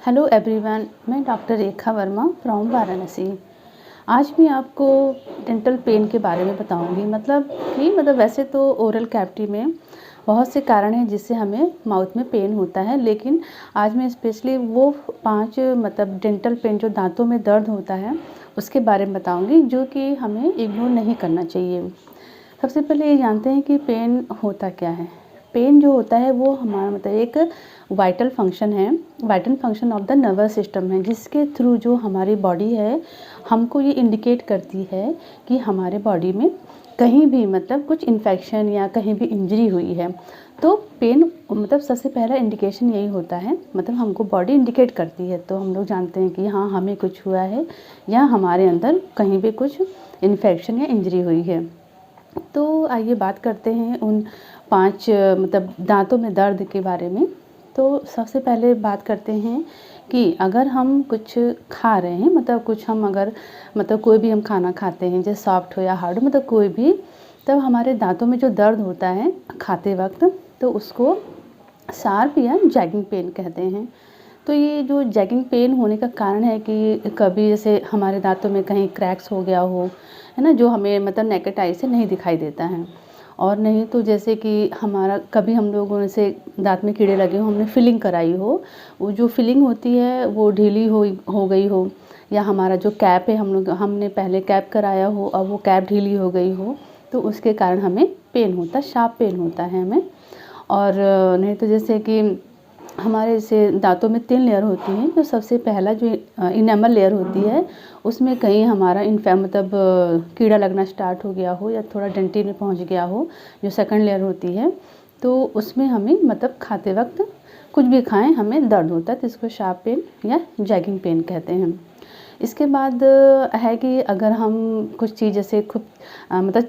Hello everyone, मैं doctor Rekha Verma from Varanasi. आज मैं आपको डेंटल पेन के बारे में बताऊंगी। मतलब वैसे तो ओरल कैविटी में बहुत से कारण हैं जिससे हमें माउथ में पेन होता है, लेकिन आज मैं स्पेशली वो 5 डेंटल पेन जो दांतों में दर्द होता है उसके बारे में बताऊंगी, जो कि हमें इग्नोर नहीं करना चाहिए। सबसे पहले ये जानते हैं कि पेन होता क्या है। पेन जो होता है वो हमारा एक वाइटल फंक्शन है, vital function of the nervous system है, जिसके थ्रू जो हमारी बॉडी है हमको ये इंडिकेट करती है कि हमारे बॉडी में कहीं भी कुछ इन्फेक्शन या कहीं भी इंजरी हुई है। तो पेन सबसे पहला इंडिकेशन यही होता है, हमको बॉडी इंडिकेट करती है, तो हम लोग जानते हैं कि हाँ हमें कुछ हुआ है या हमारे अंदर कहीं भी कुछ इन्फेक्शन या इंजरी हुई है। तो आइए बात करते हैं उन 5 दांतों में दर्द के बारे में। तो सबसे पहले बात करते हैं कि अगर हम कुछ खा रहे हैं, कुछ हम अगर कोई भी हम खाना खाते हैं, जैसे सॉफ्ट हो या हार्ड कोई भी, तब हमारे दांतों में जो दर्द होता है खाते वक्त, तो उसको शार्प या जैगिंग पेन कहते हैं। तो ये जो जैगिंग पेन होने का कारण है कि कभी जैसे हमारे दांतों में कहीं क्रैक्स हो गया हो, है ना, जो हमें नेकेड आई से नहीं दिखाई देता है। और नहीं तो जैसे कि हमारा कभी हम लोगों से दांत में कीड़े लगे हो, हमने फिलिंग कराई हो, वो जो फिलिंग होती है वो ढीली हो गई हो, या हमारा जो कैप है हमने पहले कैप कराया हो, अब वो कैप ढीली हो गई हो, तो उसके कारण हमें पेन होता है, शार्प पेन होता है हमें। और नहीं तो जैसे कि हमारे जैसे दांतों में 3 लेयर होती हैं। जो सबसे पहला जो इनेमल लेयर होती है, उसमें कहीं हमारा कीड़ा लगना स्टार्ट हो गया हो या थोड़ा डेंटिन में पहुंच गया हो, जो सेकंड लेयर होती है, तो उसमें हमें खाते वक्त कुछ भी खाएं हमें दर्द होता है, तो इसको शार्प पेन या जैगिंग पेन कहते हैं। इसके बाद है कि अगर हम कुछ चीज़ जैसे खूब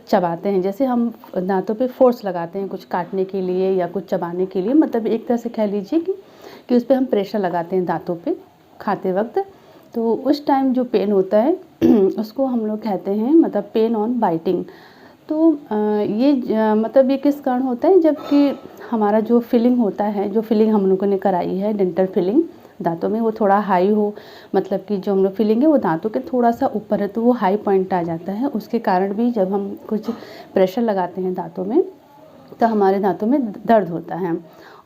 चबाते हैं, जैसे हम दांतों पे फोर्स लगाते हैं कुछ काटने के लिए या कुछ चबाने के लिए, एक तरह से कह लीजिए कि उस पे हम प्रेशर लगाते हैं दांतों पे खाते वक्त, तो उस टाइम जो पेन होता है उसको हम लोग कहते हैं पेन ऑन बाइटिंग। तो ये किस कारण होता है, जबकि हमारा जो फिलिंग होता है, जो फिलिंग हम लोगों ने कराई है डेंटल फिलिंग दांतों में, वो थोड़ा हाई हो, कि जो हम लोग फिलिंग है वो दांतों के थोड़ा सा ऊपर है, तो वो हाई पॉइंट आ जाता है। उसके कारण भी जब हम कुछ प्रेशर लगाते हैं दांतों में, तो हमारे दांतों में दर्द होता है।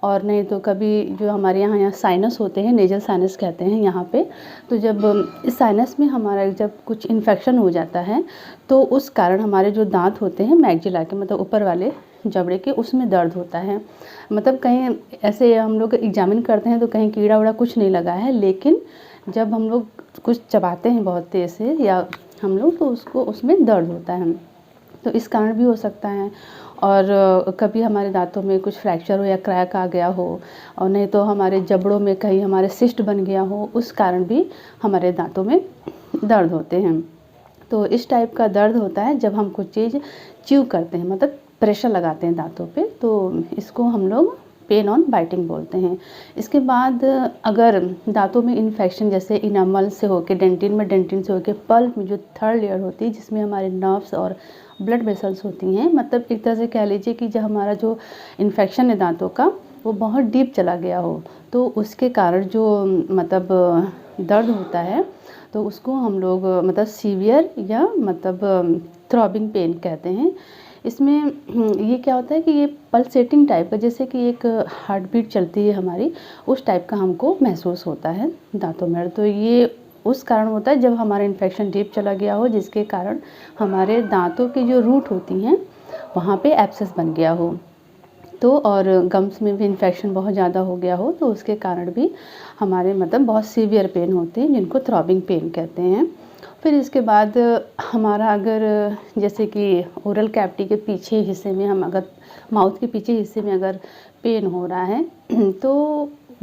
और नहीं तो कभी जो हमारे यहाँ साइनस होते हैं, नेजल साइनस कहते हैं यहाँ पे, तो जब इस साइनस में हमारा जब कुछ इन्फेक्शन हो जाता है, तो उस कारण हमारे जो दांत होते हैं मैक्सिला के ऊपर वाले जबड़े के, उसमें दर्द होता है। कहीं ऐसे हम लोग एग्जामिन करते हैं तो कहीं कीड़ा उड़ा कुछ नहीं लगा है, लेकिन जब हम लोग कुछ चबाते हैं बहुत तेज़ से या हम लोग, तो उसको उसमें दर्द होता है, तो इस कारण भी हो सकता है। और कभी हमारे दांतों में कुछ फ्रैक्चर हो या क्रैक आ गया हो, और नहीं तो हमारे जबड़ों में कहीं हमारे सिस्ट बन गया हो, उस कारण भी हमारे दांतों में दर्द होते हैं। तो इस टाइप का दर्द होता है जब हम कुछ चीज़ च्यू करते हैं, प्रेशर लगाते हैं दांतों पे, तो इसको हम लोग पेन ऑन बाइटिंग बोलते हैं। इसके बाद अगर दांतों में इन्फेक्शन जैसे इनामल से होके डेंटिन से होके पल्प में जो थर्ड लेयर होती है, जिसमें हमारे नर्व्स और ब्लड वेसल्स होती हैं, एक तरह से कह लीजिए कि जब हमारा जो इन्फेक्शन है दांतों का वो बहुत डीप चला गया हो, तो उसके कारण जो दर्द होता है, तो उसको हम लोग सीवियर या थ्रॉबिंग पेन कहते हैं। इसमें ये क्या होता है कि ये पल्सेटिंग टाइप का, जैसे कि एक हार्ट बीट चलती है हमारी, उस टाइप का हमको महसूस होता है दांतों में। तो ये उस कारण होता है जब हमारा इन्फेक्शन डीप चला गया हो, जिसके कारण हमारे दांतों की जो रूट होती हैं वहाँ पे एब्सेस बन गया हो, तो और गम्स में भी इन्फेक्शन बहुत ज़्यादा हो गया हो, तो उसके कारण भी हमारे बहुत सीवियर पेन होते हैं, जिनको थ्रॉबिंग पेन कहते हैं। फिर इसके बाद हमारा अगर जैसे कि ओरल कैविटी के पीछे हिस्से में, हम अगर माउथ के पीछे हिस्से में अगर पेन हो रहा है, तो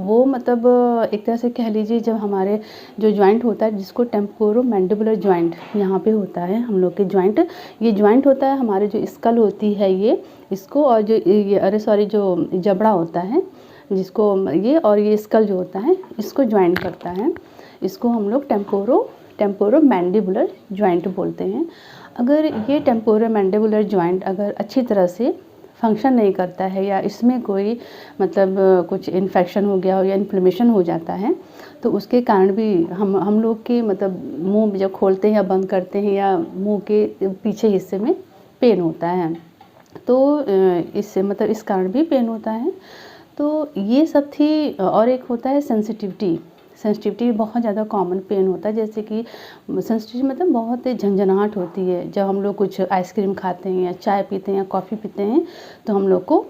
वो एक तरह से कह लीजिए जब हमारे जो जॉइंट होता है, जिसको टेम्पोरो मैंडिबुलर जॉइंट यहाँ पे होता है हम लोग के जॉइंट, ये जॉइंट होता है हमारे जो स्कल होती है ये, इसको, और जो जो जबड़ा होता है जिसको ये स्कल जो होता है इसको ज्वाइंट करता है, इसको हम लोग टेम्पोरो मैंडिबुलर जॉइंट बोलते हैं। अगर ये टेम्पोरो मैंडिबुलर जॉइंट अगर अच्छी तरह से फंक्शन नहीं करता है या इसमें कोई मतलब कुछ इन्फेक्शन हो गया हो या इन्फ्लेमेशन हो जाता है, तो उसके कारण भी हम लोग के मतलब मुंह जब खोलते हैं या बंद करते हैं या मुंह के पीछे हिस्से में पेन होता है। तो इससे मतलब इस कारण भी पेन होता है। तो ये सब थी। और एक होता है सेंसिटिविटी। सेंसिटिविटी बहुत ज़्यादा कॉमन पेन होता है, जैसे कि सेंसिटिविटी मतलब बहुत झंझनाहट होती है। जब हम लोग कुछ आइसक्रीम खाते हैं या चाय पीते हैं या कॉफ़ी पीते हैं तो हम लोग को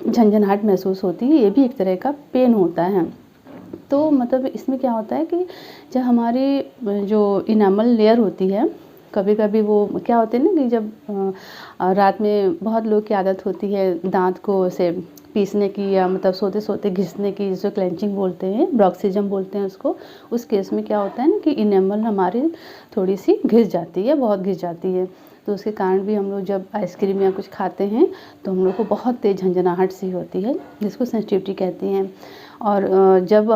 झंझनाहट महसूस होती है, ये भी एक तरह का पेन होता है। तो मतलब इसमें क्या होता है कि जब हमारी जो इनामल लेयर होती है, कभी कभी वो क्या होते हैं ना कि जब रात में बहुत लोग की आदत होती है दांत को से पीसने की या मतलब सोते सोते घिसने की, जिसको क्लेंचिंग बोलते हैं, ब्रॉक्सिज्म बोलते हैं उसको। उस केस में क्या होता है ना कि इनेमल हमारी थोड़ी सी घिस जाती है, बहुत घिस जाती है। तो उसके कारण भी हम लोग जब आइसक्रीम या कुछ खाते हैं तो हम लोग को बहुत तेज़ झंझनाहट सी होती है, जिसको सेंसिटिविटी कहती हैं। और जब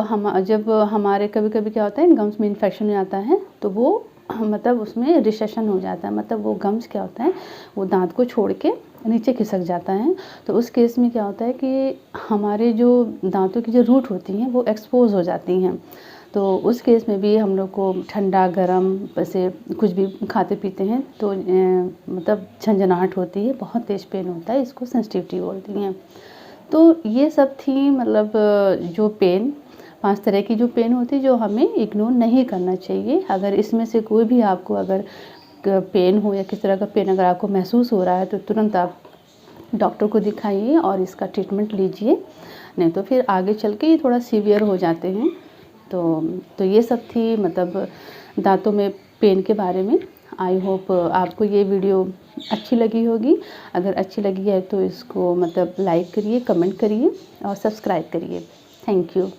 हमारे कभी कभी क्या होता है गम्स में इन्फेक्शन हो जाता है तो वो मतलब उसमें रिसेशन हो जाता है, मतलब वो गम्स क्या होता है वो दांत को छोड़ के नीचे खिसक जाता है। तो उस केस में क्या होता है कि हमारे जो दांतों की जो रूट होती हैं वो एक्सपोज हो जाती हैं। तो उस केस में भी हम लोग को ठंडा गरम वैसे कुछ भी खाते पीते हैं तो मतलब झंझनाहट होती है, बहुत तेज़ पेन होता है, इसको सेंसिटिविटी बोलती हैं। तो ये सब थी मतलब जो पेन 5 तरह की जो पेन होती है जो हमें इग्नोर नहीं करना चाहिए। अगर इसमें से कोई भी आपको अगर पेन हो या किस तरह का पेन अगर आपको महसूस हो रहा है तो तुरंत आप डॉक्टर को दिखाइए और इसका ट्रीटमेंट लीजिए, नहीं तो फिर आगे चल के ये थोड़ा सीवियर हो जाते हैं। तो ये सब थी मतलब दांतों में पेन के बारे में। आई होप आपको ये वीडियो अच्छी लगी होगी। अगर अच्छी लगी है तो इसको मतलब लाइक करिए, कमेंट करिए और सब्सक्राइब करिए। Thank you.